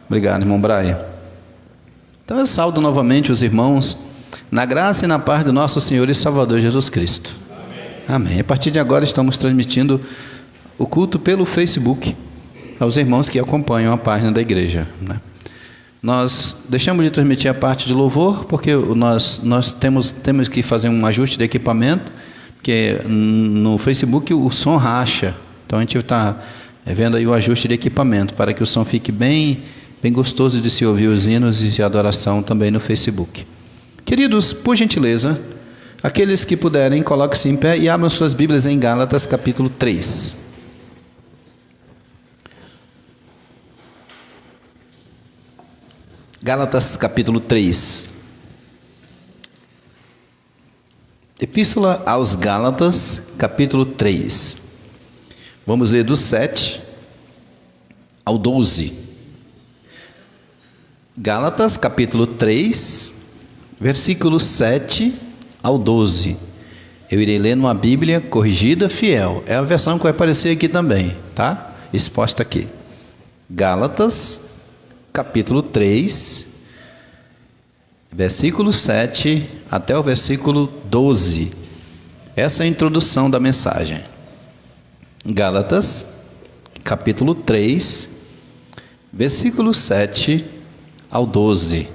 Obrigado, irmão Brian. Então eu saúdo novamente os irmãos na graça e na paz do nosso Senhor e Salvador Jesus Cristo. Amém. A partir de agora estamos transmitindo o culto pelo Facebook aos irmãos que acompanham a página da igreja, né? Nós deixamos de transmitir a parte de louvor porque nós temos que fazer um ajuste de equipamento, porque no Facebook o som racha. Então a gente está vendo aí o ajuste de equipamento para que o som fique bem gostoso de se ouvir os hinos e de adoração também no Facebook. Queridos, por gentileza, aqueles que puderem, coloquem-se em pé e abram suas Bíblias em Gálatas capítulo 3. Gálatas capítulo 3. Epístola aos Gálatas capítulo 3. Vamos ler do 7 ao 12. Gálatas capítulo 3, versículos 7 ao 12. Eu irei ler numa Bíblia corrigida fiel. É a versão que vai aparecer aqui também, tá? Exposta aqui. Gálatas capítulo 3, versículo 7 até o versículo 12. Essa é a introdução da mensagem. Gálatas, capítulo 3, versículo 7 ao 12.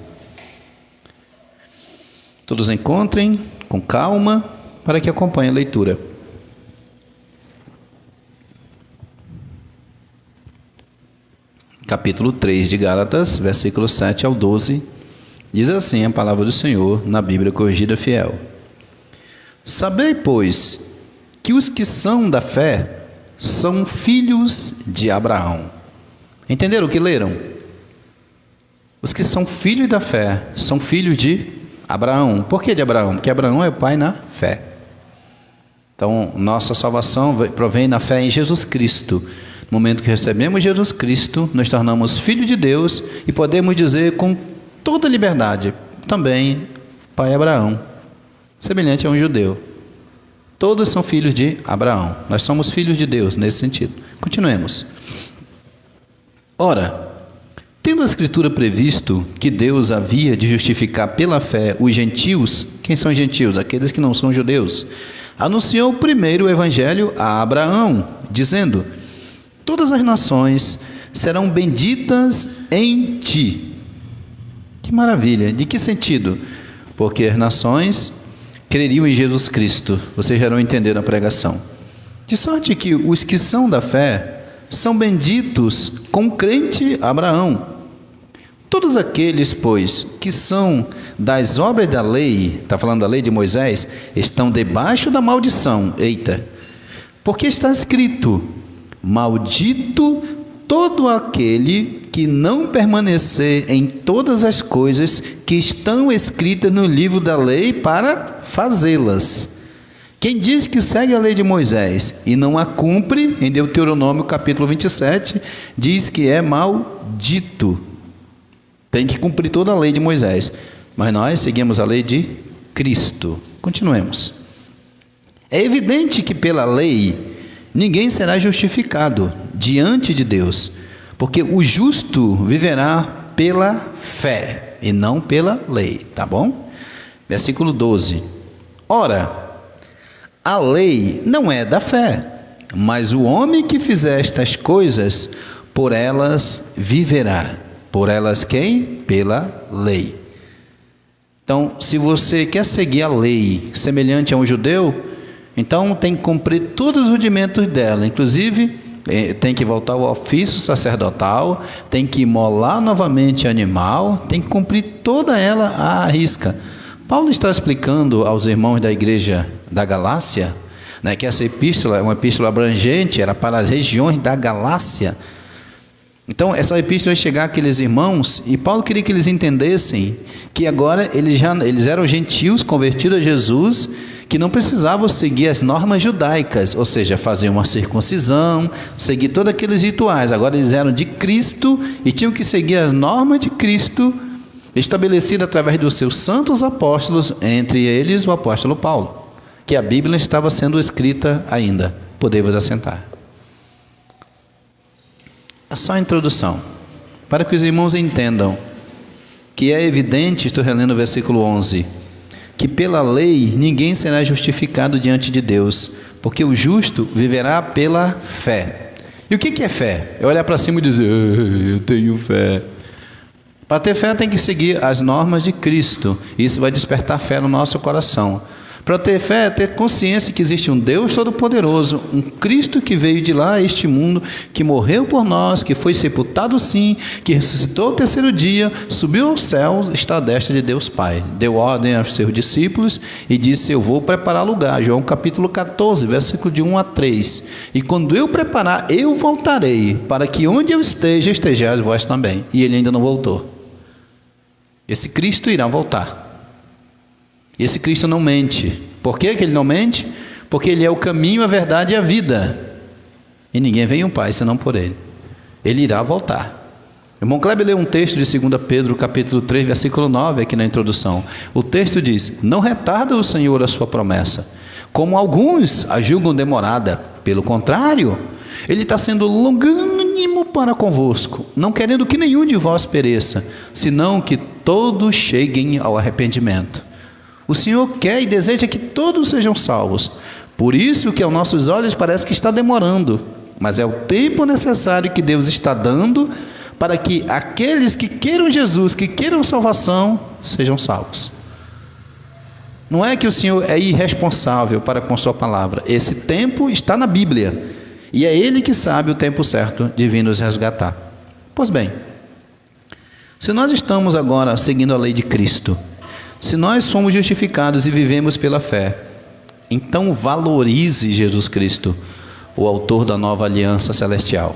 Todos encontrem com calma para que acompanhem a leitura. Capítulo 3 de Gálatas, versículo 7 ao 12, diz assim a palavra do Senhor na Bíblia corrigida fiel. Sabei, pois, que os que são da fé são filhos de Abraão. Entenderam o que leram? Os que são filhos da fé são filhos de Abraão. Por que de Abraão? Porque Abraão é o pai na fé. Então, nossa salvação provém na fé em Jesus Cristo. No momento que recebemos Jesus Cristo, nos tornamos filhos de Deus e podemos dizer com toda liberdade, também pai Abraão, semelhante a um judeu. Todos são filhos de Abraão. Nós somos filhos de Deus nesse sentido. Continuemos. Ora, tendo a Escritura previsto que Deus havia de justificar pela fé os gentios, quem são gentios? Aqueles que não são judeus. Anunciou primeiro o Evangelho a Abraão, dizendo: todas as nações serão benditas em ti. Que maravilha! De que sentido? Porque as nações creriam em Jesus Cristo. Vocês já irão entender a pregação. De sorte que os que são da fé são benditos com o crente Abraão. Todos aqueles, pois, que são das obras da lei, está falando da lei de Moisés, estão debaixo da maldição. Eita! Porque está escrito: maldito todo aquele que não permanecer em todas as coisas que estão escritas no livro da lei para fazê-las. Quem diz que segue a lei de Moisés e não a cumpre, em Deuteronômio capítulo 27, diz que é maldito. Tem que cumprir toda a lei de Moisés. Mas nós seguimos a lei de Cristo. Continuemos. É evidente que pela lei ninguém será justificado diante de Deus, porque o justo viverá pela fé e não pela lei, tá bom? Versículo 12. Ora, a lei não é da fé, mas o homem que fizer estas coisas, por elas viverá. Por elas quem? Pela lei. Então, se você quer seguir a lei semelhante a um judeu, então tem que cumprir todos os rudimentos dela, inclusive tem que voltar ao ofício sacerdotal, tem que imolar novamente animal, tem que cumprir toda ela à risca. Paulo está explicando aos irmãos da igreja da Galácia, né, que essa epístola é uma epístola abrangente, era para as regiões da Galácia. Então essa epístola ia chegar àqueles irmãos, e Paulo queria que eles entendessem que agora eles eram gentios convertidos a Jesus, que não precisavam seguir as normas judaicas, ou seja, fazer uma circuncisão, seguir todos aqueles rituais. Agora eles eram de Cristo e tinham que seguir as normas de Cristo, estabelecidas através dos seus santos apóstolos, entre eles o apóstolo Paulo, que a Bíblia estava sendo escrita ainda. Podemos assentar. É só a introdução. para que os irmãos entendam que é evidente, estou relendo o versículo 11, que pela lei ninguém será justificado diante de Deus, porque o justo viverá pela fé. E o que é fé? É olhar para cima e dizer, eu tenho fé. Para ter fé tem que seguir as normas de Cristo. Isso vai despertar fé no nosso coração. Para ter fé é ter consciência que existe um Deus Todo-Poderoso, um Cristo que veio de lá a este mundo, que morreu por nós, que foi sepultado sim, que ressuscitou ao terceiro dia, subiu aos céus, está à destra de Deus Pai. Deu ordem aos seus discípulos e disse, eu vou preparar lugar. João capítulo 14, versículo de 1 a 3. E quando eu preparar, eu voltarei, para que onde eu esteja, estejais vós também. E ele ainda não voltou. Esse Cristo irá voltar. Esse Cristo não mente. Por que ele não mente? Porque ele é o caminho, a verdade e a vida. E ninguém vem ao Pai senão por ele. Ele irá voltar. O irmão Kleber leu um texto de 2 Pedro, capítulo 3, versículo 9, aqui na introdução. O texto diz, não retarda o Senhor a sua promessa, como alguns a julgam demorada. Pelo contrário, ele está sendo longânimo para convosco, não querendo que nenhum de vós pereça, senão que todos cheguem ao arrependimento. O Senhor quer e deseja que todos sejam salvos. Por isso que aos nossos olhos parece que está demorando, mas é o tempo necessário que Deus está dando para que aqueles que queiram Jesus, que queiram salvação, sejam salvos. Não é que o Senhor é irresponsável para com sua palavra. Esse tempo está na Bíblia e é Ele que sabe o tempo certo de vir nos resgatar. Pois bem, se nós estamos agora seguindo a lei de Cristo, se nós somos justificados e vivemos pela fé, então valorize Jesus Cristo, o autor da nova aliança celestial.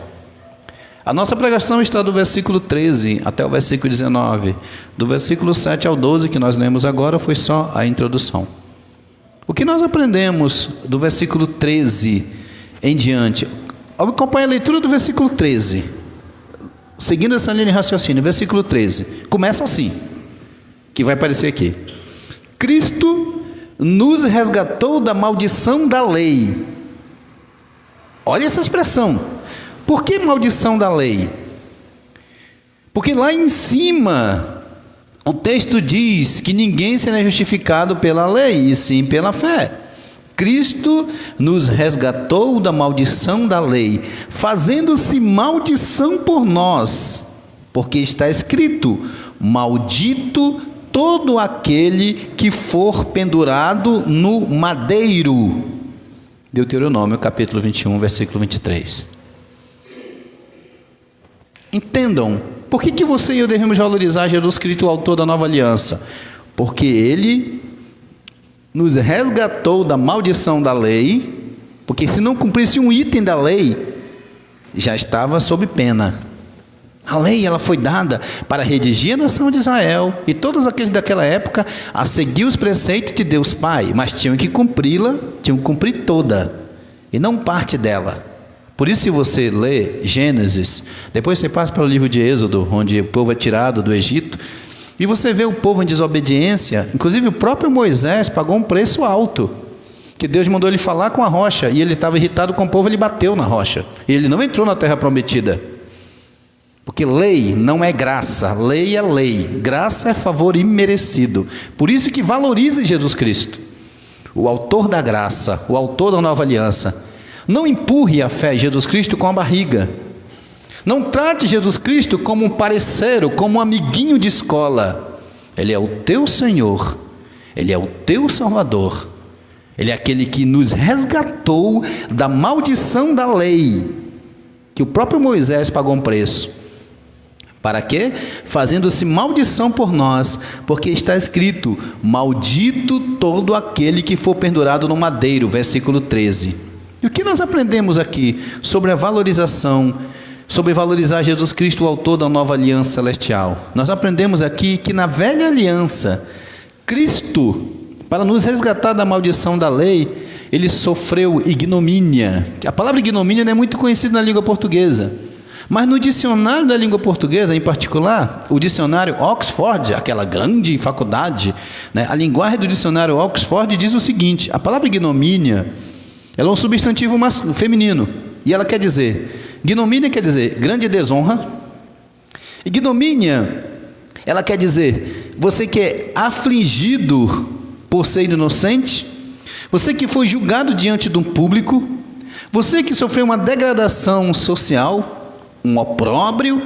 A nossa pregação está do versículo 13 até o versículo 19. Do versículo 7 ao 12 que nós lemos agora foi só a introdução. O que nós aprendemos do versículo 13 em diante? Acompanhe a leitura do versículo 13. Seguindo essa linha de raciocínio, versículo 13. Começa assim, que vai aparecer aqui. Cristo nos resgatou da maldição da lei. Olha essa expressão. Por que maldição da lei? Porque lá em cima o texto diz que ninguém será justificado pela lei, e sim pela fé. Cristo nos resgatou da maldição da lei, fazendo-se maldição por nós, porque está escrito, maldito todo aquele que for pendurado no madeiro. Deuteronômio capítulo 21, versículo 23. Entendam, por que você e eu devemos valorizar Jesus Cristo, o autor da nova aliança? Porque Ele nos resgatou da maldição da lei, porque se não cumprisse um item da lei, já estava sob pena. A lei ela foi dada para redigir a nação de Israel e todos aqueles daquela época a seguir os preceitos de Deus Pai, mas tinham que cumpri-la, tinham que cumprir toda e não parte dela. Por isso, se você lê Gênesis, depois você passa para o livro de Êxodo, onde o povo é tirado do Egito, e você vê o povo em desobediência. Inclusive o próprio Moisés pagou um preço alto, que Deus mandou ele falar com a rocha, e ele estava irritado com o povo, ele bateu na rocha, e ele não entrou na terra prometida. Porque lei não é graça, lei é lei, graça é favor imerecido. Por isso que valorize Jesus Cristo, o autor da graça, o autor da nova aliança. Não empurre a fé em Jesus Cristo com a barriga. Não trate Jesus Cristo como um parceiro, como um amiguinho de escola. Ele é o teu Senhor, Ele é o teu Salvador. Ele é aquele que nos resgatou da maldição da lei, que o próprio Moisés pagou um preço. Para quê? Fazendo-se maldição por nós, porque está escrito, maldito todo aquele que for pendurado no madeiro, versículo 13. E o que nós aprendemos aqui sobre a valorização, sobre valorizar Jesus Cristo, o autor da nova aliança celestial? Nós aprendemos aqui que na velha aliança, Cristo, para nos resgatar da maldição da lei, Ele sofreu ignomínia. A palavra ignomínia não é muito conhecida na língua portuguesa. Mas no dicionário da língua portuguesa, em particular, o dicionário Oxford, aquela grande faculdade, né, a linguagem do dicionário Oxford diz o seguinte: a palavra ignomínia, ela é um substantivo feminino, e ela quer dizer, ignomínia quer dizer grande desonra, Ignomínia, ela quer dizer, você que é afligido por ser inocente, você que foi julgado diante de um público, você que sofreu uma degradação social, um opróbrio,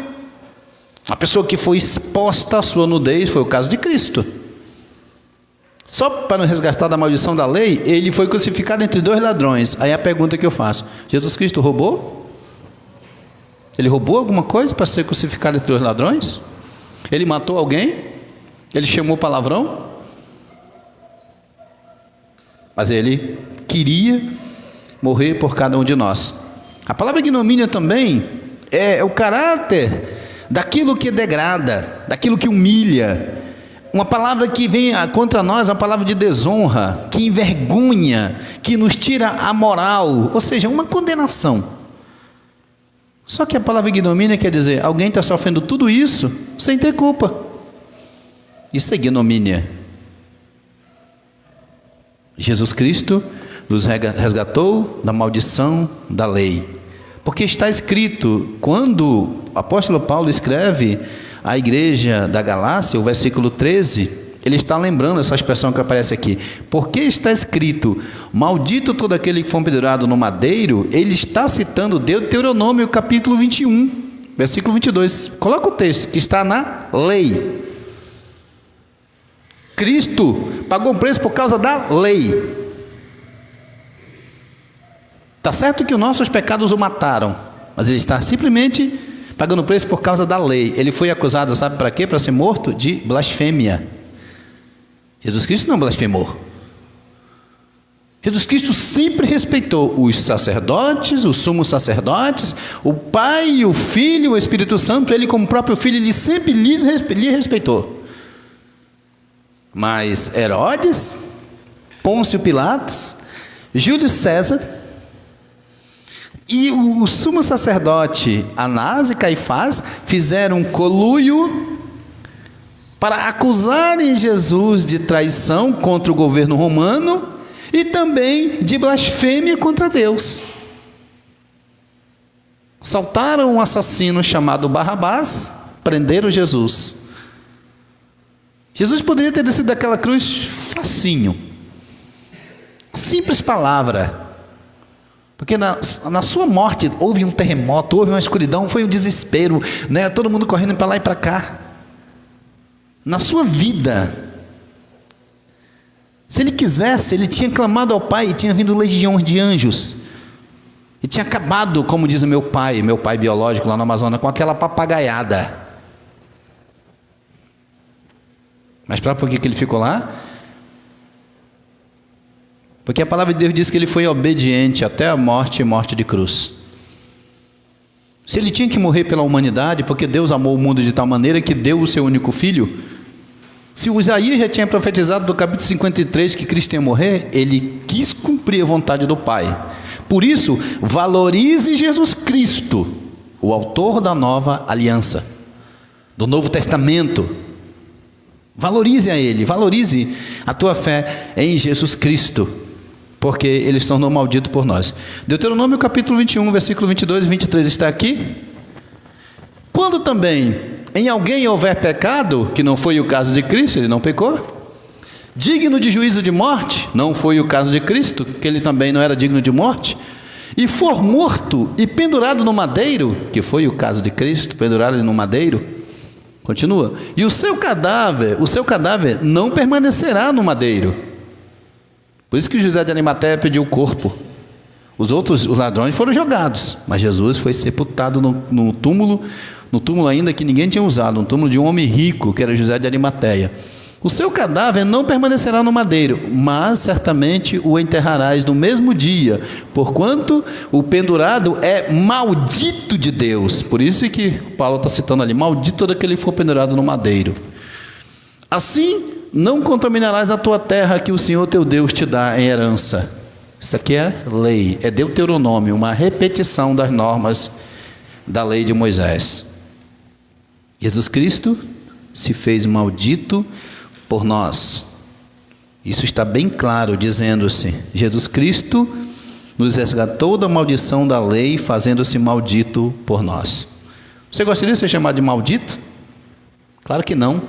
uma pessoa que foi exposta à sua nudez, foi o caso de Cristo. Só para nos resgatar da maldição da lei, ele foi crucificado entre dois ladrões. Aí a pergunta que eu faço: Jesus Cristo roubou? Ele roubou alguma coisa para ser crucificado entre dois ladrões? Ele matou alguém? Ele chamou palavrão? Mas ele queria morrer por cada um de nós. A palavra ignomínia também é o caráter daquilo que degrada, daquilo que humilha. Uma palavra que vem contra nós, uma palavra de desonra, que envergonha, que nos tira a moral, ou seja, uma condenação. Só que a palavra ignomínia quer dizer, alguém está sofrendo tudo isso sem ter culpa. Isso é ignomínia. Jesus Cristo nos resgatou da maldição da lei. Porque está escrito, quando o apóstolo Paulo escreve à igreja da Galácia, o versículo 13, ele está lembrando essa expressão que aparece aqui. Porque está escrito, maldito todo aquele que for pendurado no madeiro, ele está citando Deuteronômio capítulo 21, versículo 22. Coloca o texto que está na lei. Cristo pagou um preço por causa da lei. Está certo que os nossos pecados o mataram, mas ele está simplesmente pagando preço por causa da lei. Ele foi acusado, sabe para quê? Para ser morto de blasfêmia. Jesus Cristo não blasfemou. Jesus Cristo sempre respeitou os sacerdotes, os sumos sacerdotes, o Pai, o Filho, o Espírito Santo. Ele como próprio Filho, ele sempre lhe respeitou. Mas Herodes, Pôncio Pilatos, Júlio César e o sumo sacerdote Anás e Caifás fizeram um conluio para acusarem Jesus de traição contra o governo romano e também de blasfêmia contra Deus. Saltaram um assassino chamado Barrabás, prenderam Jesus. Jesus poderia ter descido daquela cruz facinho. Simples palavra. Porque na sua morte houve um terremoto, houve uma escuridão, foi um desespero, né? Todo mundo correndo para lá e para cá. Na sua vida, se ele quisesse, ele tinha clamado ao Pai e tinha vindo legiões de anjos. E tinha acabado, como diz o meu pai biológico lá no Amazonas, com aquela papagaiada. Mas por que ele ficou lá? Porque a palavra de Deus diz que ele foi obediente até a morte e morte de cruz. Se ele tinha que morrer pela humanidade, porque Deus amou o mundo de tal maneira que deu o seu único filho, se o Isaías já tinha profetizado do capítulo 53 que Cristo ia morrer, ele quis cumprir a vontade do Pai. Por isso, valorize Jesus Cristo, o autor da nova aliança, do Novo Testamento. Valorize a Ele, valorize a tua fé em Jesus Cristo, porque Ele se tornou maldito por nós. Deuteronômio capítulo 21, versículo 22 e 23 está aqui. Quando também em alguém houver pecado, que não foi o caso de Cristo, ele não pecou, digno de juízo de morte, não foi o caso de Cristo, que ele também não era digno de morte, e for morto e pendurado no madeiro, que foi o caso de Cristo, pendurado no madeiro, continua, e o seu cadáver não permanecerá no madeiro. Por isso que José de Arimateia pediu o corpo. Os ladrões foram jogados, mas Jesus foi sepultado no túmulo ainda que ninguém tinha usado, um túmulo de um homem rico, que era José de Arimateia. O seu cadáver não permanecerá no madeiro, mas certamente o enterrarás no mesmo dia, porquanto o pendurado é maldito de Deus. Por isso que Paulo está citando ali, maldito todo aquele que for pendurado no madeiro. Assim, não contaminarás a tua terra que o Senhor teu Deus te dá em herança. Isso aqui é lei, é Deuteronômio, uma repetição das normas da lei de Moisés. Jesus Cristo se fez maldito por nós. Isso está bem claro, dizendo-se, Jesus Cristo nos resgatou da maldição da lei, fazendo-se maldito por nós. Você gostaria de ser chamado de maldito? Claro que não.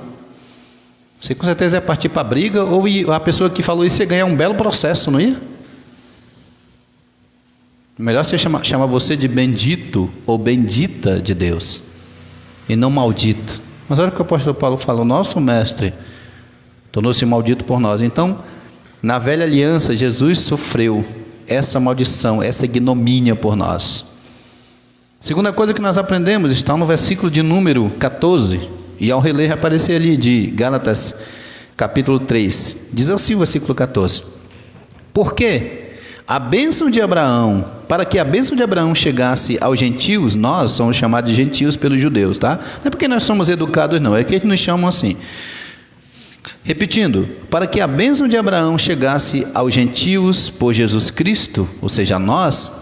Você com certeza ia partir para a briga, ou a pessoa que falou isso ia ganhar um belo processo, não ia? Melhor você chamar você de bendito ou bendita de Deus, e não maldito. Mas olha o que o apóstolo Paulo falou: nosso mestre tornou-se maldito por nós. Então, na velha aliança, Jesus sofreu essa maldição, essa ignomínia por nós. Segunda coisa que nós aprendemos está no versículo de número 14, e ao reler vai aparecer ali, de Gálatas capítulo 3, diz assim o versículo 14: porque a bênção de Abraão, para que a bênção de Abraão chegasse aos gentios, nós somos chamados de gentios pelos judeus, tá? Não é porque nós somos educados, não, é que eles nos chamam assim. Repetindo, para que a bênção de Abraão chegasse aos gentios por Jesus Cristo, ou seja, a nós,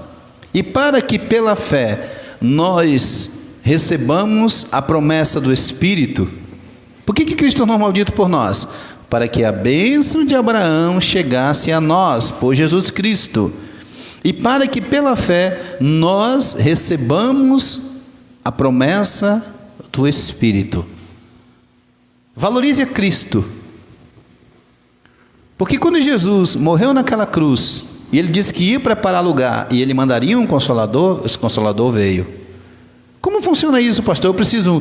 e para que pela fé nós recebamos a promessa do Espírito. Por que Cristo tornou maldito por nós? Para que a bênção de Abraão chegasse a nós por Jesus Cristo, e para que pela fé nós recebamos a promessa do Espírito. Valorize a Cristo, porque quando Jesus morreu naquela cruz, e ele disse que ia preparar lugar, e ele mandaria um Consolador, esse Consolador veio. Como funciona isso, pastor? Eu preciso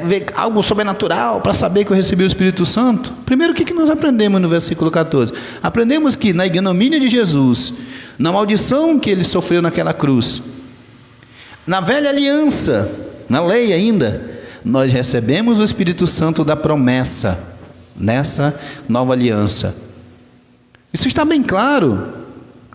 ver algo sobrenatural para saber que eu recebi o Espírito Santo? Primeiro, o que nós aprendemos no versículo 14? Aprendemos que na ignomínia de Jesus, na maldição que ele sofreu naquela cruz, na velha aliança, na lei ainda, nós recebemos o Espírito Santo da promessa, nessa nova aliança. Isso está bem claro.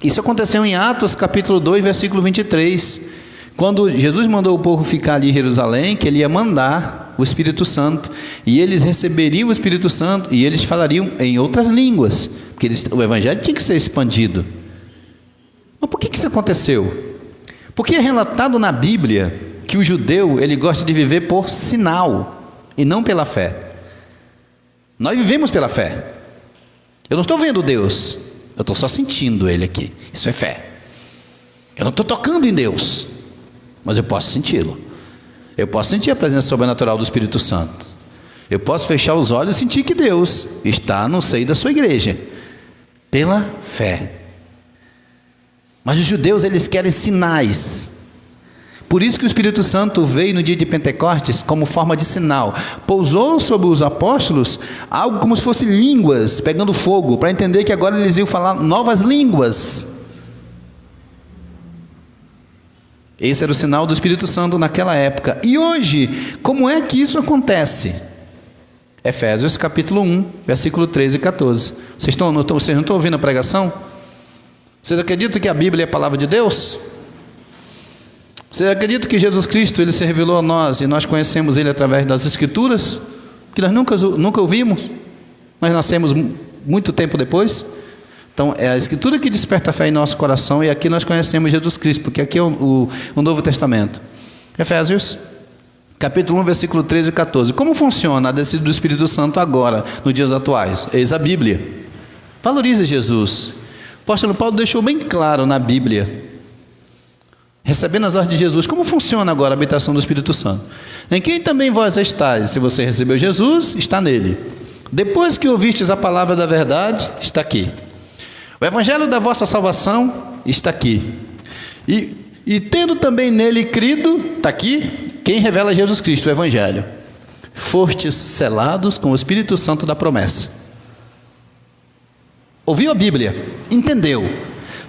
Isso aconteceu em Atos capítulo 2, versículo 23, quando Jesus mandou o povo ficar ali em Jerusalém, que ele ia mandar o Espírito Santo, e eles receberiam o Espírito Santo, e eles falariam em outras línguas, porque o Evangelho tinha que ser expandido. Mas por que isso aconteceu? Porque é relatado na Bíblia que o judeu, ele gosta de viver por sinal, e não pela fé. Nós vivemos pela fé. Eu não estou vendo Deus, eu estou só sentindo Ele aqui. Isso é fé. Eu não estou tocando em Deus, mas eu posso senti-lo. Eu posso sentir a presença sobrenatural do Espírito Santo. Eu posso fechar os olhos e sentir que Deus está no seio da sua igreja, pela fé. Mas os judeus, eles querem sinais. Por isso que o Espírito Santo veio no dia de Pentecostes como forma de sinal. Pousou sobre os apóstolos algo como se fosse línguas pegando fogo, para entender que agora eles iam falar novas línguas. Esse era o sinal do Espírito Santo naquela época. E hoje, como é que isso acontece? Efésios capítulo 1, versículo 13 e 14. Vocês não estão ouvindo a pregação? Vocês acreditam que a Bíblia é a palavra de Deus? Vocês acreditam que Jesus Cristo, Ele se revelou a nós, e nós conhecemos Ele através das Escrituras, que nós nunca ouvimos, nós nascemos muito tempo depois? Então, é a Escritura que desperta a fé em nosso coração, e aqui nós conhecemos Jesus Cristo, porque aqui é o Novo Testamento. Efésios, capítulo 1, versículo 13 e 14. Como funciona a descida do Espírito Santo agora, nos dias atuais? Eis a Bíblia. Valorize Jesus. O apóstolo Paulo deixou bem claro na Bíblia, recebendo as ordens de Jesus. Como funciona agora a habitação do Espírito Santo? Em quem também vós estáis? Se você recebeu Jesus, está nele. Depois que ouvistes a palavra da verdade, está aqui. O evangelho da vossa salvação está aqui. E tendo também nele crido, está aqui, quem revela Jesus Cristo, o evangelho. Fostes selados com o Espírito Santo da promessa. Ouviu a Bíblia, entendeu,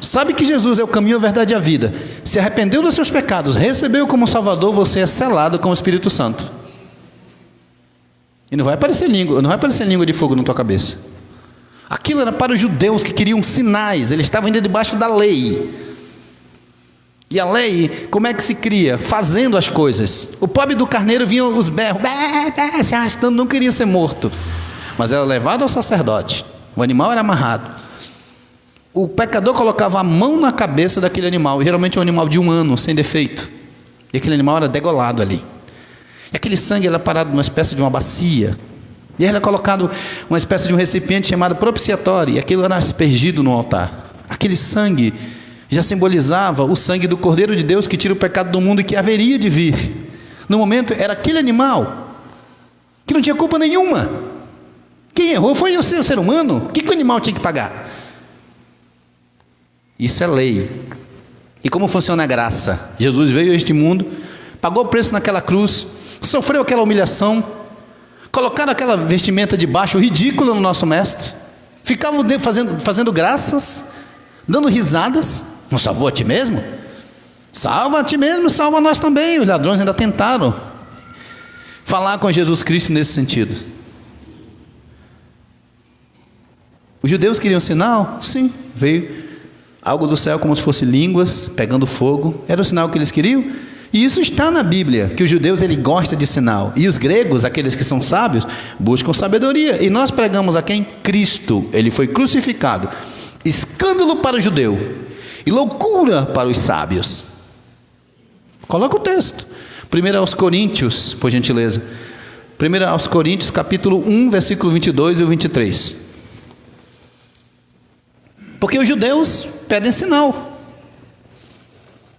sabe que Jesus é o caminho, a verdade e a vida, se arrependeu dos seus pecados, recebeu como Salvador, você é selado com o Espírito Santo. E não vai aparecer língua de fogo na tua cabeça. Aquilo era para os judeus que queriam sinais, eles estavam ainda debaixo da lei. E a lei, como é que se cria? Fazendo as coisas. O pobre do carneiro vinha os berros, se arrastando, não queria ser morto, mas era levado ao sacerdote. O animal era amarrado. O pecador colocava a mão na cabeça daquele animal, e geralmente um animal de 1 ano, sem defeito, e aquele animal era degolado ali, e aquele sangue era parado numa espécie de uma bacia, e ele era colocado uma espécie de um recipiente chamado propiciatório, e aquilo era aspergido no altar. Aquele sangue já simbolizava o sangue do Cordeiro de Deus, que tira o pecado do mundo e que haveria de vir. No momento era aquele animal que não tinha culpa nenhuma. Quem errou foi o ser humano. O que o animal tinha que pagar? Isso é lei. E como funciona a graça? Jesus veio a este mundo, pagou o preço naquela cruz, sofreu aquela humilhação, colocaram aquela vestimenta de baixo ridícula no nosso mestre, ficavam fazendo graças, dando risadas. Não salvou a ti mesmo? Salva a ti mesmo, salva nós também. Os ladrões ainda tentaram falar com Jesus Cristo nesse sentido. Os judeus queriam sinal? Sim, veio algo do céu como se fosse línguas pegando fogo. Era o sinal que eles queriam. E isso está na Bíblia, que os judeus ele gosta de sinal. E os gregos, aqueles que são sábios, buscam sabedoria. E nós pregamos a quem? Cristo. Ele foi crucificado. Escândalo para o judeu e loucura para os sábios. Coloca o texto. 1 aos Coríntios, por gentileza. 1 aos Coríntios, capítulo 1, versículo 22 e 23. Porque os judeus pedem sinal.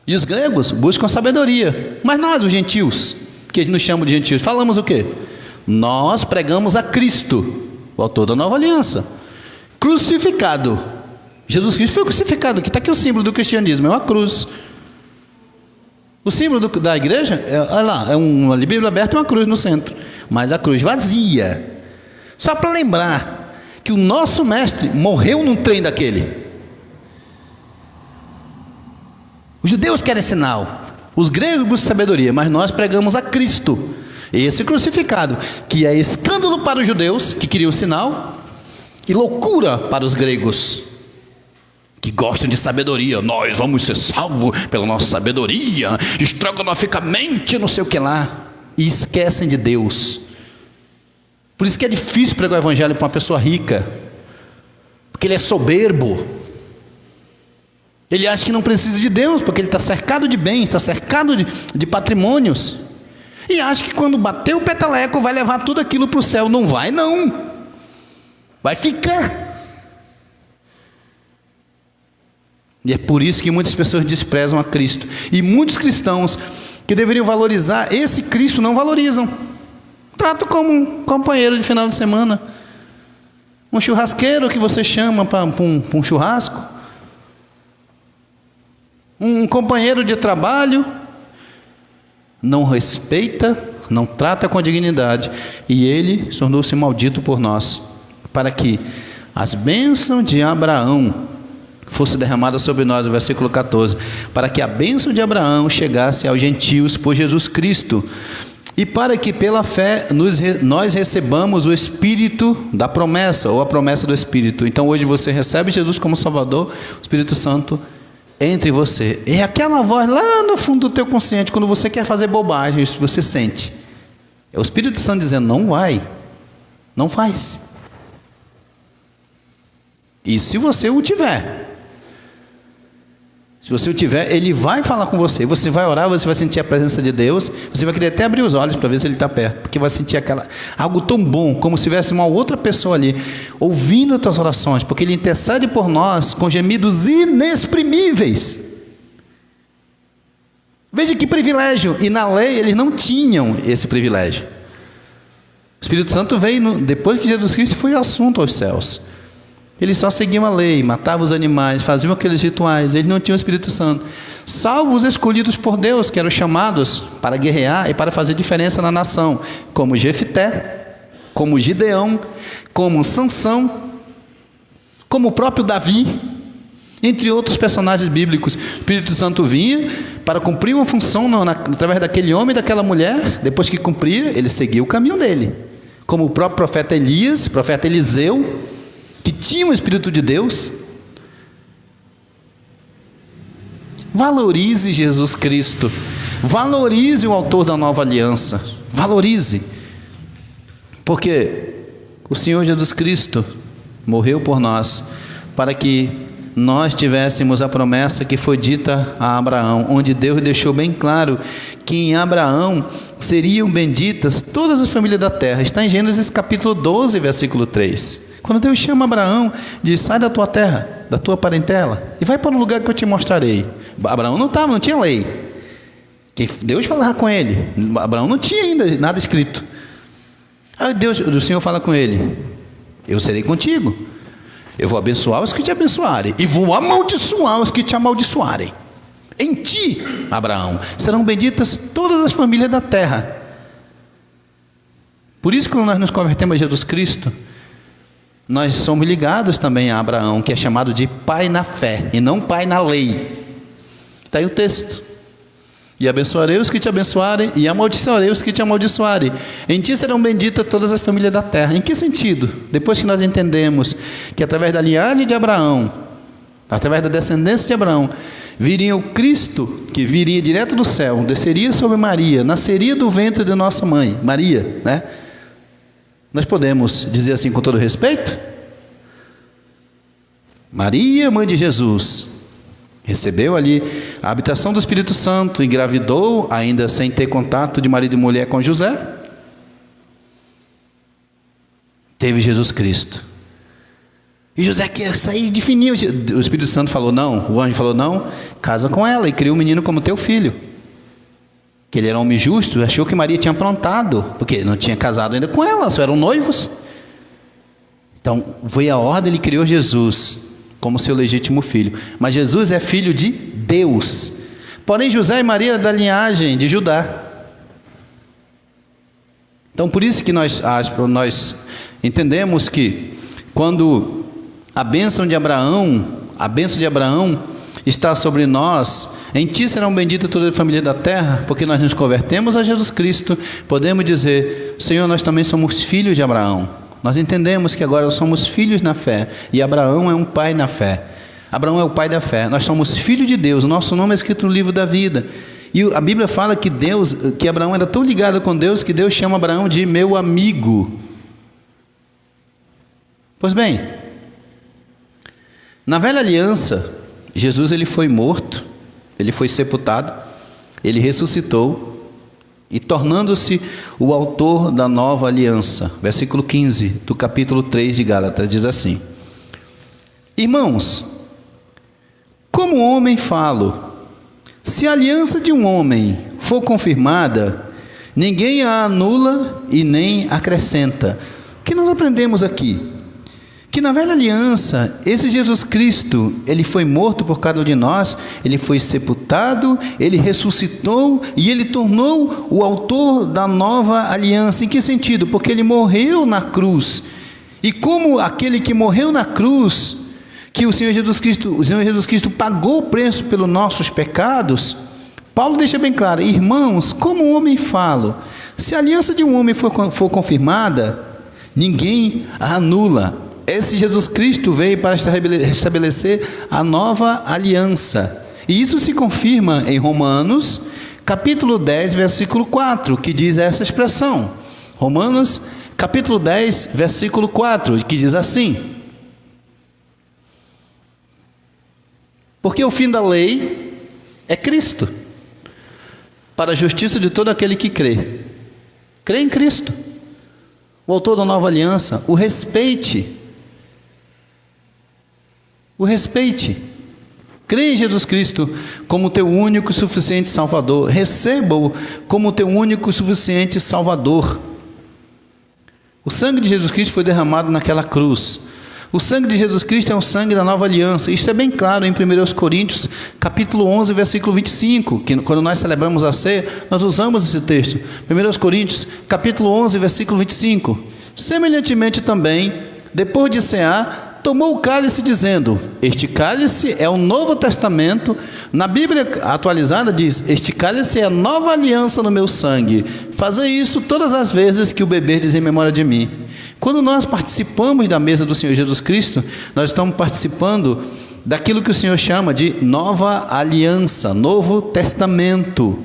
E os gregos buscam sabedoria. Mas nós, os gentios, que nos chamam de gentios, falamos o quê? Nós pregamos a Cristo, o autor da nova aliança, crucificado. Jesus Cristo foi crucificado. Aqui está aqui o símbolo do cristianismo, é uma cruz. O símbolo da igreja, olha lá, é uma Bíblia aberta e uma cruz no centro. Mas a cruz vazia. Só para lembrar que o nosso mestre morreu num trem daquele. Os judeus querem sinal, os gregos buscam sabedoria, mas nós pregamos a Cristo, esse crucificado, que é escândalo para os judeus, que queriam sinal, e loucura para os gregos, que gostam de sabedoria. Nós vamos ser salvos pela nossa sabedoria, estrogonoficamente, não sei o que lá, e esquecem de Deus. Por isso que é difícil pregar o evangelho para uma pessoa rica, porque ele é soberbo. Ele acha que não precisa de Deus, porque ele está cercado de bens, está cercado de patrimônios, e acha que quando bater o peteleco vai levar tudo aquilo para o céu. Não vai, não, vai ficar. E é por isso que muitas pessoas desprezam a Cristo, e muitos cristãos que deveriam valorizar esse Cristo não valorizam. Trato como um companheiro de final de semana, um churrasqueiro que você chama para um churrasco, um companheiro de trabalho. Não respeita, não trata com dignidade, e ele tornou-se maldito por nós, para que as bênçãos de Abraão fosse derramadas sobre nós, o versículo 14, para que a bênção de Abraão chegasse aos gentios por Jesus Cristo, e para que pela fé nós recebamos o Espírito da promessa, ou a promessa do Espírito. Então hoje você recebe Jesus como Salvador, o Espírito Santo entre você. É aquela voz lá no fundo do teu consciente, quando você quer fazer bobagem, isso você sente. É o Espírito Santo dizendo: não vai, não faz. E se você o tiver, ele vai falar com você, você vai orar, você vai sentir a presença de Deus, você vai querer até abrir os olhos para ver se ele está perto, porque vai sentir algo tão bom, como se tivesse uma outra pessoa ali, ouvindo as tuas orações, porque ele intercede por nós com gemidos inexprimíveis. Veja que privilégio, e na lei eles não tinham esse privilégio. O Espírito Santo veio depois que Jesus Cristo foi assunto aos céus. Eles só seguiam a lei, matavam os animais, faziam aqueles rituais. Eles não tinham o Espírito Santo. Salvo os escolhidos por Deus, que eram chamados para guerrear e para fazer diferença na nação, como Jefté, como Gideão, como Sansão, como o próprio Davi, entre outros personagens bíblicos. O Espírito Santo vinha para cumprir uma função através daquele homem e daquela mulher. Depois que cumpria, ele seguia o caminho dele, como o próprio profeta Elias, profeta Eliseu, que tinha o Espírito de Deus. Valorize Jesus Cristo, valorize o autor da nova aliança, valorize, porque o Senhor Jesus Cristo morreu por nós, para que nós tivéssemos a promessa que foi dita a Abraão, onde Deus deixou bem claro que em Abraão seriam benditas todas as famílias da terra. Está em Gênesis capítulo 12, versículo 3. Quando Deus chama Abraão, diz: sai da tua terra, da tua parentela, e vai para o lugar que eu te mostrarei. Abraão não tinha lei. Que Deus falava com ele. Abraão não tinha ainda nada escrito. Aí o Senhor fala com ele: eu serei contigo. Eu vou abençoar os que te abençoarem, e vou amaldiçoar os que te amaldiçoarem. Em ti, Abraão, serão benditas todas as famílias da terra. Por isso, quando nós nos convertemos a Jesus Cristo, nós somos ligados também a Abraão, que é chamado de pai na fé, e não pai na lei. Está aí o texto. E abençoarei os que te abençoarem, e amaldiçoarei os que te amaldiçoarem. Em ti serão benditas todas as famílias da terra. Em que sentido? Depois que nós entendemos que através da linhagem de Abraão, através da descendência de Abraão, viria o Cristo, que viria direto do céu, desceria sobre Maria, nasceria do ventre de nossa mãe, Maria, né? Nós podemos dizer assim com todo respeito? Maria, mãe de Jesus, recebeu ali a habitação do Espírito Santo, engravidou, ainda sem ter contato de marido e mulher com José. Teve Jesus Cristo. E José quer sair de fininho. O Espírito Santo falou não, o anjo falou não, casa com ela e cria um menino como teu filho. Que ele era homem justo, achou que Maria tinha aprontado, porque não tinha casado ainda com ela, só eram noivos. Então, foi a ordem, ele criou Jesus como seu legítimo filho. Mas Jesus é filho de Deus. Porém, José e Maria eram da linhagem de Judá. Então, por isso que nós entendemos que quando a bênção de Abraão está sobre nós, em ti serão benditas toda a família da terra, porque nós nos convertemos a Jesus Cristo, podemos dizer: Senhor, nós também somos filhos de Abraão. Nós entendemos que agora somos filhos na fé, e Abraão é um pai na fé. Abraão é o pai da fé. Nós somos filhos de Deus, o nosso nome é escrito no livro da vida. E a Bíblia fala que Abraão era tão ligado com Deus, que Deus chama Abraão de meu amigo. Pois bem, na velha aliança, Jesus ele foi morto, ele foi sepultado, ele ressuscitou, e tornando-se o autor da nova aliança. Versículo 15 do capítulo 3 de Gálatas diz assim: irmãos, como homem falo, se a aliança de um homem for confirmada, ninguém a anula e nem acrescenta. O que nós aprendemos aqui? Que na velha aliança, esse Jesus Cristo, ele foi morto por cada um de nós, ele foi sepultado, ele ressuscitou e ele tornou o autor da nova aliança. Em que sentido? Porque ele morreu na cruz. E como aquele que morreu na cruz, que o Senhor Jesus Cristo pagou o preço pelos nossos pecados, Paulo deixa bem claro: irmãos, como homem falo, se a aliança de um homem for confirmada, ninguém a anula. Esse Jesus Cristo veio para estabelecer a nova aliança. E isso se confirma em Romanos, capítulo 10, versículo 4, que diz essa expressão. Romanos, capítulo 10, versículo 4, que diz assim: porque o fim da lei é Cristo, para a justiça de todo aquele que crê. Crê em Cristo, o autor da nova aliança. O respeite. Crê em Jesus Cristo como teu único e suficiente Salvador. Receba-o como teu único e suficiente Salvador. O sangue de Jesus Cristo foi derramado naquela cruz. O sangue de Jesus Cristo é o sangue da nova aliança. Isso é bem claro em 1 Coríntios, capítulo 11, versículo 25, que quando nós celebramos a ceia, nós usamos esse texto. 1 Coríntios, capítulo 11, versículo 25. Semelhantemente também, depois de cear, tomou o cálice dizendo: este cálice é o Novo Testamento. Na Bíblia atualizada diz: este cálice é a nova aliança no meu sangue. Fazei isso todas as vezes que o beberdes em memória de mim. Quando nós participamos da mesa do Senhor Jesus Cristo, nós estamos participando daquilo que o Senhor chama de nova aliança, Novo Testamento.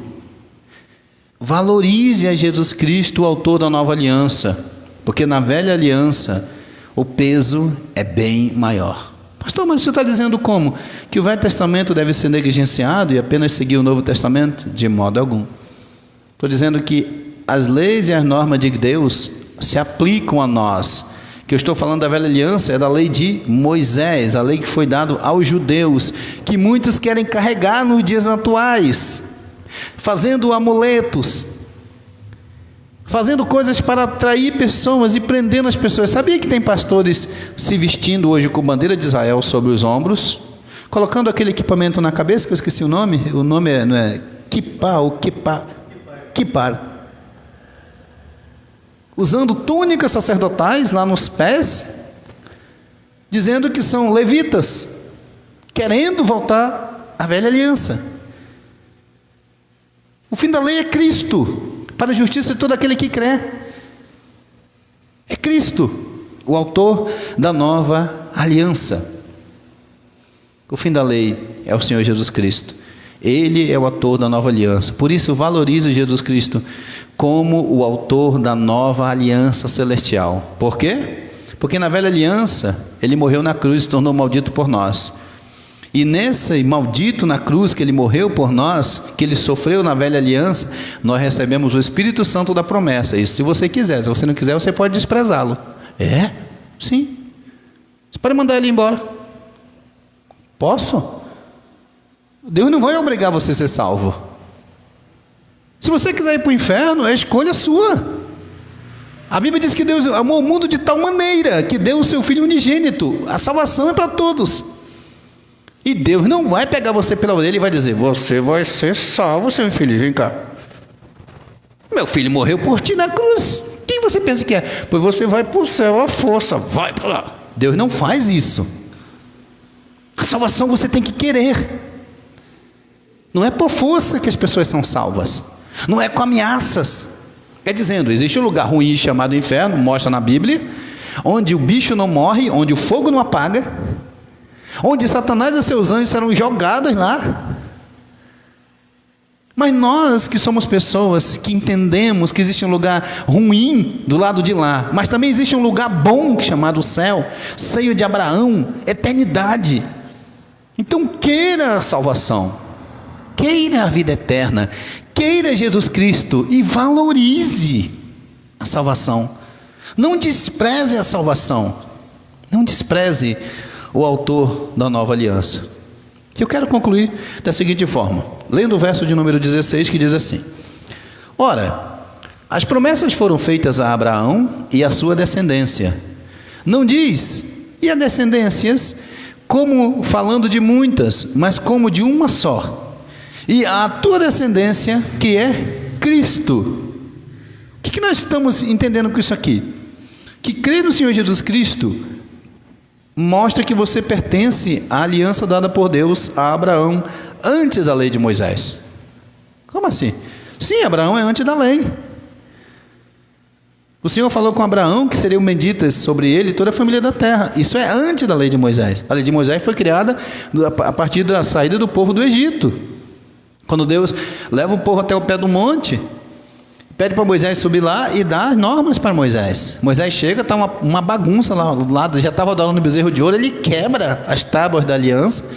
Valorize a Jesus Cristo, o autor da nova aliança, porque na velha aliança o peso é bem maior. Pastor, mas o senhor está dizendo como? Que o Velho Testamento deve ser negligenciado e apenas seguir o Novo Testamento? De modo algum. Estou dizendo que as leis e as normas de Deus se aplicam a nós. Que eu estou falando da velha aliança é da lei de Moisés, a lei que foi dada aos judeus, que muitos querem carregar nos dias atuais. fazendo amuletos, fazendo coisas para atrair pessoas e prendendo as pessoas. Sabia que tem pastores se vestindo hoje com bandeira de Israel sobre os ombros, colocando aquele equipamento na cabeça, que eu esqueci o nome não é kippah ou kippar, usando túnicas sacerdotais lá nos pés, dizendo que são levitas, querendo voltar à velha aliança. O fim da lei é Cristo, para a justiça de todo aquele que crê. É Cristo, o autor da nova aliança. O fim da lei é o Senhor Jesus Cristo. Ele é o autor da nova aliança. Por isso, valorize Jesus Cristo como o autor da nova aliança celestial. Por quê? Porque na velha aliança, ele morreu na cruz e se tornou maldito por nós. E nesse maldito na cruz que ele morreu por nós, que ele sofreu na velha aliança, nós recebemos o Espírito Santo da promessa. Isso se você quiser. Se você não quiser, você pode desprezá-lo. É? Sim. Você pode mandar ele embora. Posso? Deus não vai obrigar você a ser salvo. Se você quiser ir para o inferno, é escolha sua. A Bíblia diz que Deus amou o mundo de tal maneira que deu o seu Filho unigênito. A salvação é para todos. E Deus não vai pegar você pela orelha e vai dizer: você vai ser salvo, seu infeliz, vem cá. Meu filho morreu por ti na cruz. Quem você pensa que é? Pois você vai para o céu à força, vai para lá. Deus não faz isso. A salvação você tem que querer. Não é por força que as pessoas são salvas. Não é com ameaças. É dizendo, existe um lugar ruim chamado inferno, mostra na Bíblia, onde o bicho não morre, onde o fogo não apaga, onde Satanás e seus anjos serão jogados lá. Mas nós que somos pessoas que entendemos que existe um lugar ruim do lado de lá, mas também existe um lugar bom chamado céu, seio de Abraão, eternidade. Então queira a salvação, queira a vida eterna, queira Jesus Cristo e valorize a salvação. Não despreze a salvação, não despreze o autor da nova aliança. Eu quero concluir da seguinte forma, lendo o verso de número 16, que diz assim: ora, as promessas foram feitas a Abraão e a sua descendência. Não diz, e a descendências, como falando de muitas, mas como de uma só. E a tua descendência, que é Cristo. O que nós estamos entendendo com isso aqui? Que crer no Senhor Jesus Cristo mostra que você pertence à aliança dada por Deus a Abraão antes da lei de Moisés. Como assim? Sim, Abraão é antes da lei. O Senhor falou com Abraão que seriam benditas sobre ele toda a família da terra. Isso é antes da lei de Moisés. A lei de Moisés foi criada a partir da saída do povo do Egito. Quando Deus leva o povo até o pé do monte, pede para Moisés subir lá e dá as normas para Moisés. Moisés chega, está uma bagunça lá do lado, já estava adorando o bezerro de ouro, ele quebra as tábuas da aliança,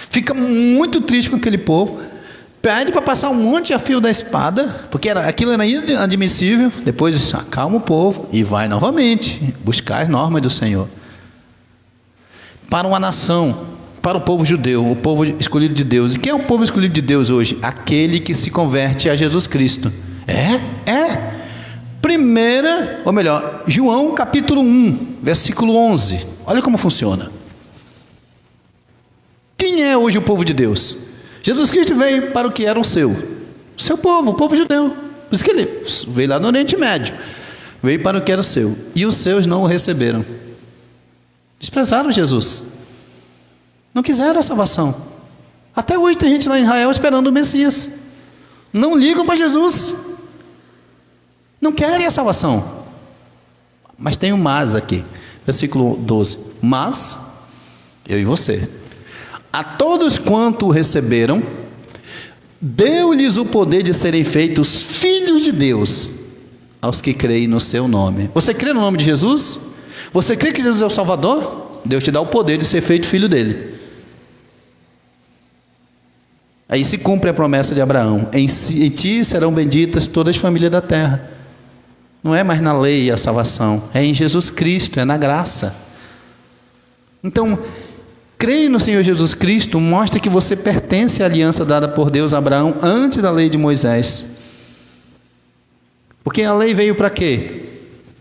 fica muito triste com aquele povo, pede para passar um monte a fio da espada, porque aquilo era inadmissível. Depois acalma o povo e vai novamente buscar as normas do Senhor. Para uma nação, para o povo judeu, o povo escolhido de Deus. E quem é o povo escolhido de Deus hoje? Aquele que se converte a Jesus Cristo. João capítulo 1, versículo 11. Olha como funciona. Quem é hoje o povo de Deus? Jesus Cristo veio para o que era o seu povo, o povo judeu. Por isso que ele veio lá no Oriente Médio. Veio para o que era o seu. E os seus não o receberam. Desprezaram Jesus. Não quiseram a salvação. Até hoje tem gente lá em Israel esperando o Messias. Não ligam para Jesus. Não querem a salvação. Mas tem um mas aqui. Versículo 12. Mas, eu e você, a todos quanto o receberam, deu-lhes o poder de serem feitos filhos de Deus, aos que creem no seu nome. Você crê no nome de Jesus? Você crê que Jesus é o Salvador? Deus te dá o poder de ser feito filho dele. Aí se cumpre a promessa de Abraão: em ti serão benditas todas as famílias da terra. Não é mais na lei a salvação, é em Jesus Cristo, é na graça. Então, Crer no Senhor Jesus Cristo mostra que você pertence à aliança dada por Deus a Abraão antes da lei de Moisés. Porque a lei veio para quê?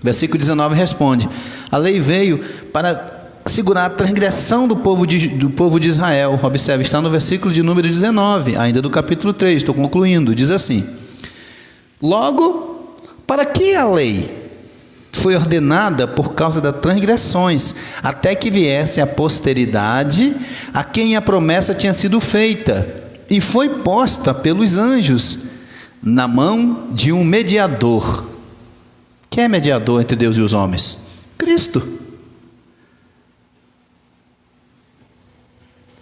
Versículo 19 responde: a lei veio para segurar a transgressão do povo de Israel. Observe, está no versículo de número 19, ainda do capítulo 3, estou concluindo. Diz assim: logo, para que a lei foi ordenada por causa das transgressões, até que viesse a posteridade a quem a promessa tinha sido feita, e foi posta pelos anjos na mão de um mediador. Quem é mediador entre Deus e os homens? Cristo.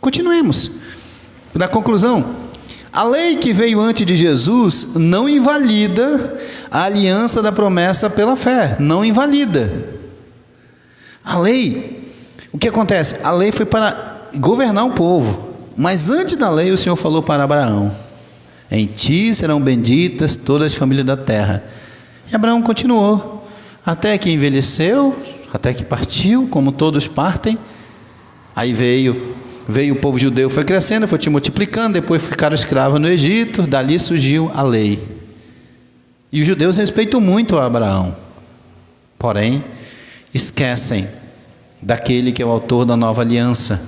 Continuemos. Na conclusão, a lei que veio antes de Jesus não invalida a aliança da promessa pela fé, não invalida. A lei, o que acontece? A lei foi para governar o povo, mas antes da lei o Senhor falou para Abraão: em ti serão benditas todas as famílias da terra. E Abraão continuou, até que envelheceu, até que partiu, como todos partem. Aí veio o povo judeu, foi crescendo, foi te multiplicando, depois ficaram escravos no Egito, dali surgiu a lei. E os judeus respeitam muito a Abraão, porém esquecem daquele que é o autor da nova aliança,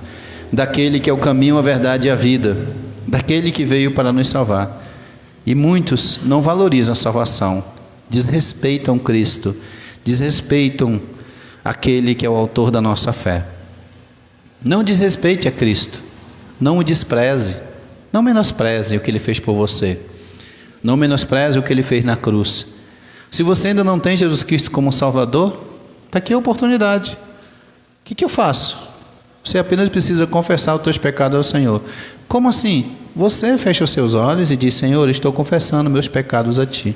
daquele que é o caminho, a verdade e a vida, daquele que veio para nos salvar. E muitos não valorizam a salvação, desrespeitam Cristo, desrespeitam aquele que é o autor da nossa fé. Não desrespeite a Cristo, não o despreze, não menospreze o que Ele fez por você, não menospreze o que Ele fez na cruz. Se você ainda não tem Jesus Cristo como Salvador, está aqui a oportunidade. O que eu faço? Você apenas precisa confessar os teus pecados ao Senhor. Como assim? Você fecha os seus olhos e diz: Senhor, estou confessando meus pecados a Ti.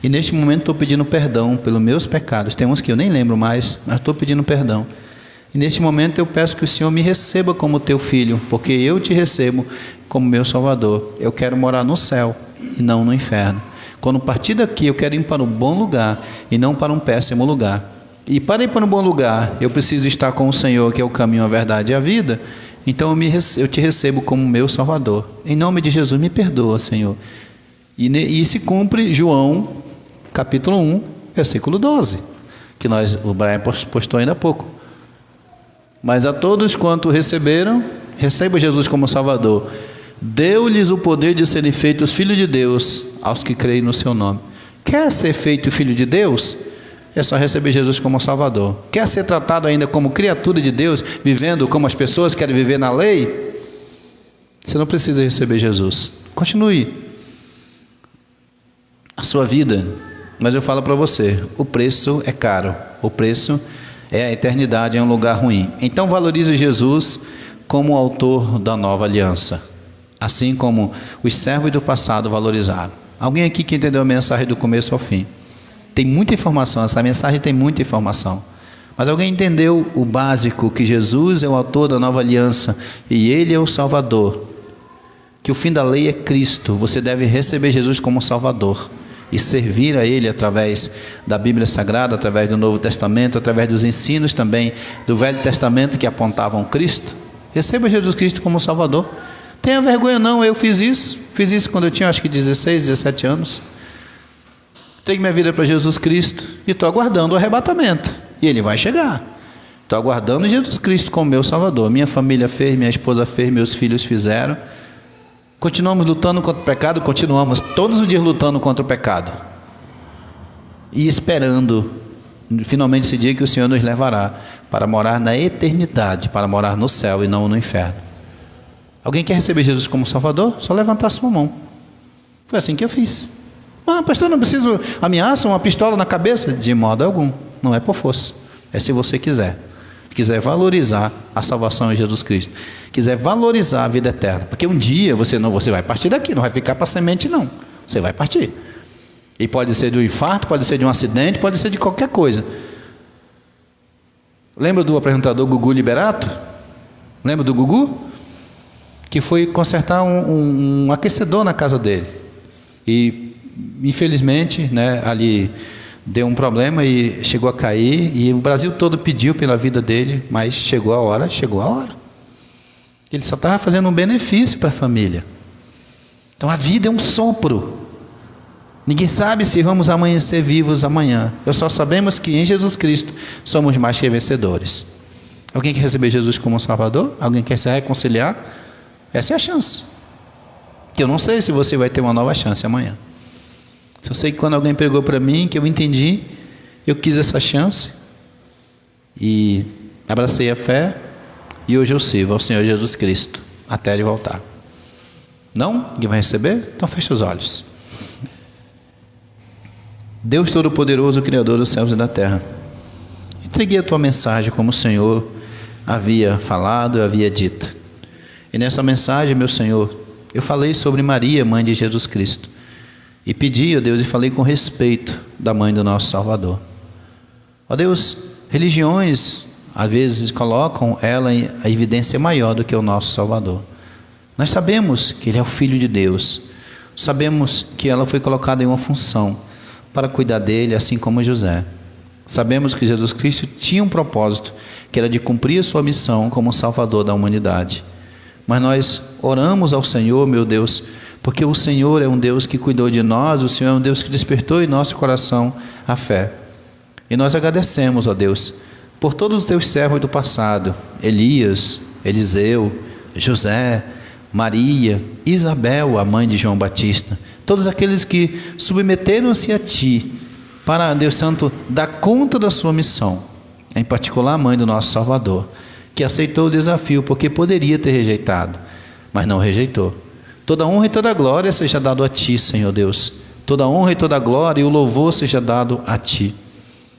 E neste momento estou pedindo perdão pelos meus pecados. Tem uns que eu nem lembro mais, mas estou pedindo perdão. E neste momento eu peço que o Senhor me receba como Teu Filho, porque eu Te recebo como meu Salvador. Eu quero morar no céu e não no inferno. Quando partir daqui eu quero ir para um bom lugar e não para um péssimo lugar. E para ir para um bom lugar eu preciso estar com o Senhor, que é o caminho, a verdade e a vida. Então eu Te recebo como meu Salvador. Em nome de Jesus, me perdoa, Senhor. E se cumpre João capítulo 1, versículo 12, que o Brian postou ainda há pouco. Mas a todos quanto receberam, receba Jesus como Salvador. Deu-lhes o poder de serem feitos filhos de Deus, aos que creem no seu nome. Quer ser feito filho de Deus? É só receber Jesus como Salvador. Quer ser tratado ainda como criatura de Deus, vivendo como as pessoas querem viver na lei? Você não precisa receber Jesus. Continue a sua vida. Mas eu falo para você, o preço é caro, o preço é a eternidade, é um lugar ruim. Então valorize Jesus como o autor da nova aliança, assim como os servos do passado valorizaram. Alguém aqui que entendeu a mensagem do começo ao fim? Tem muita informação, essa mensagem tem muita informação. Mas alguém entendeu o básico, que Jesus é o autor da nova aliança e Ele é o Salvador, que o fim da lei é Cristo. Você deve receber Jesus como Salvador e servir a Ele através da Bíblia Sagrada, através do Novo Testamento, através dos ensinos também do Velho Testamento que apontavam Cristo. Receba Jesus Cristo como Salvador. Tenha vergonha não, eu fiz isso quando eu tinha acho que 16, 17 anos. Entreguei minha vida para Jesus Cristo e estou aguardando o arrebatamento, e Ele vai chegar. Estou aguardando Jesus Cristo como meu Salvador. Minha família fez, minha esposa fez, meus filhos fizeram. Continuamos lutando contra o pecado, continuamos todos os dias lutando contra o pecado e esperando finalmente esse dia que o Senhor nos levará para morar na eternidade, para morar no céu e não no inferno. Alguém quer receber Jesus como Salvador? Só levantar sua mão. Foi assim que eu fiz. Pastor, não preciso ameaça, uma pistola na cabeça? De modo algum, não é por força, é se você quiser valorizar a salvação em Jesus Cristo, quiser valorizar a vida eterna, porque um dia você vai partir daqui, não vai ficar para semente não, você vai partir, e pode ser de um infarto, pode ser de um acidente, pode ser de qualquer coisa. Lembra do apresentador Gugu Liberato? Lembra do Gugu? Que foi consertar um aquecedor na casa dele, e infelizmente, ali deu um problema e chegou a cair, e o Brasil todo pediu pela vida dele, mas chegou a hora. Ele só estava fazendo um benefício para a família. Então a vida é um sopro. Ninguém sabe se vamos amanhecer vivos amanhã. Só sabemos que em Jesus Cristo somos mais que vencedores. Alguém quer receber Jesus como Salvador? Alguém quer se reconciliar? Essa é a chance. Que eu não sei se você vai ter uma nova chance amanhã. Eu sei que quando alguém pregou para mim, que eu entendi, eu quis essa chance e abracei a fé e hoje eu sirvo ao Senhor Jesus Cristo até Ele voltar. Não? Ninguém vai receber? Então feche os olhos. Deus Todo-Poderoso, Criador dos céus e da terra, entreguei a Tua mensagem como o Senhor havia falado e havia dito. E nessa mensagem, meu Senhor, eu falei sobre Maria, mãe de Jesus Cristo. E pedi, ó Deus, e falei com respeito da mãe do nosso Salvador. Ó Deus, religiões às vezes colocam ela em a evidência maior do que o nosso Salvador. Nós sabemos que Ele é o Filho de Deus. Sabemos que ela foi colocada em uma função para cuidar dele, assim como José. Sabemos que Jesus Cristo tinha um propósito, que era de cumprir a sua missão como Salvador da humanidade. Mas nós oramos ao Senhor, meu Deus, porque o Senhor é um Deus que cuidou de nós, o Senhor é um Deus que despertou em nosso coração a fé. E nós agradecemos, ó Deus, por todos os teus servos do passado, Elias, Eliseu, José, Maria, Isabel, a mãe de João Batista, todos aqueles que submeteram-se a Ti, para, Deus Santo, dar conta da sua missão, em particular a mãe do nosso Salvador, que aceitou o desafio, porque poderia ter rejeitado, mas não rejeitou. Toda honra e toda glória seja dado a Ti, Senhor Deus, toda honra e toda glória e o louvor seja dado a Ti.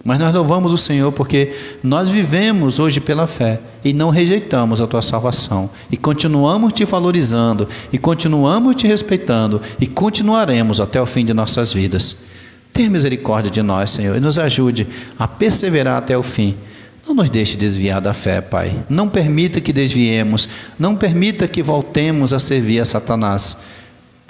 Mas nós louvamos o Senhor porque nós vivemos hoje pela fé e não rejeitamos a Tua salvação e continuamos Te valorizando e continuamos Te respeitando e continuaremos até o fim de nossas vidas. Tenha misericórdia de nós, Senhor, e nos ajude a perseverar até o fim. Não nos deixe desviar da fé, Pai. Não permita que desviemos, não permita que voltemos a servir a Satanás.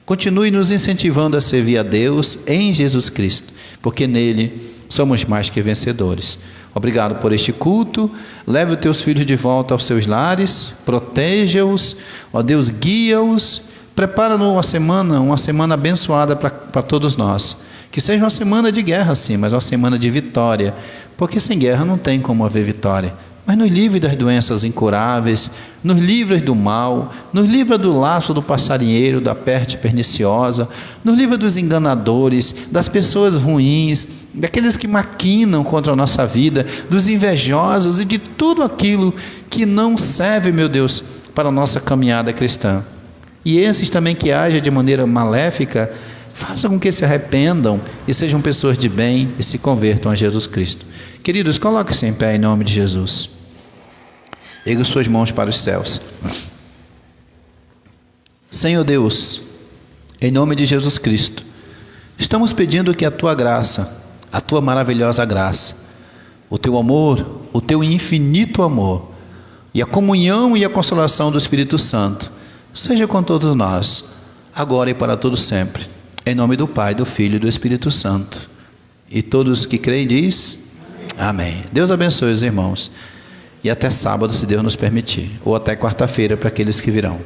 Continue nos incentivando a servir a Deus em Jesus Cristo, porque nele somos mais que vencedores. Obrigado por este culto. Leve os teus filhos de volta aos seus lares, proteja-os, ó Deus, guia-os. Prepara-nos uma semana abençoada para todos nós. Que seja uma semana de guerra, sim, mas uma semana de vitória, porque sem guerra não tem como haver vitória. Mas nos livre das doenças incuráveis, nos livre do mal, nos livre do laço do passarinheiro, da peste perniciosa, nos livre dos enganadores, das pessoas ruins, daqueles que maquinam contra a nossa vida, dos invejosos e de tudo aquilo que não serve, meu Deus, para a nossa caminhada cristã. E esses também que agem de maneira maléfica, faça com que se arrependam e sejam pessoas de bem e se convertam a Jesus Cristo. Queridos, coloquem-se em pé em nome de Jesus. Erga suas mãos para os céus. Senhor Deus, em nome de Jesus Cristo, estamos pedindo que a Tua graça, a Tua maravilhosa graça, o Teu amor, o Teu infinito amor e a comunhão e a consolação do Espírito Santo seja com todos nós, agora e para todo sempre. Em nome do Pai, do Filho e do Espírito Santo. E todos que creem diz amém. Deus abençoe os irmãos. E até sábado, se Deus nos permitir. Ou até quarta-feira para aqueles que virão.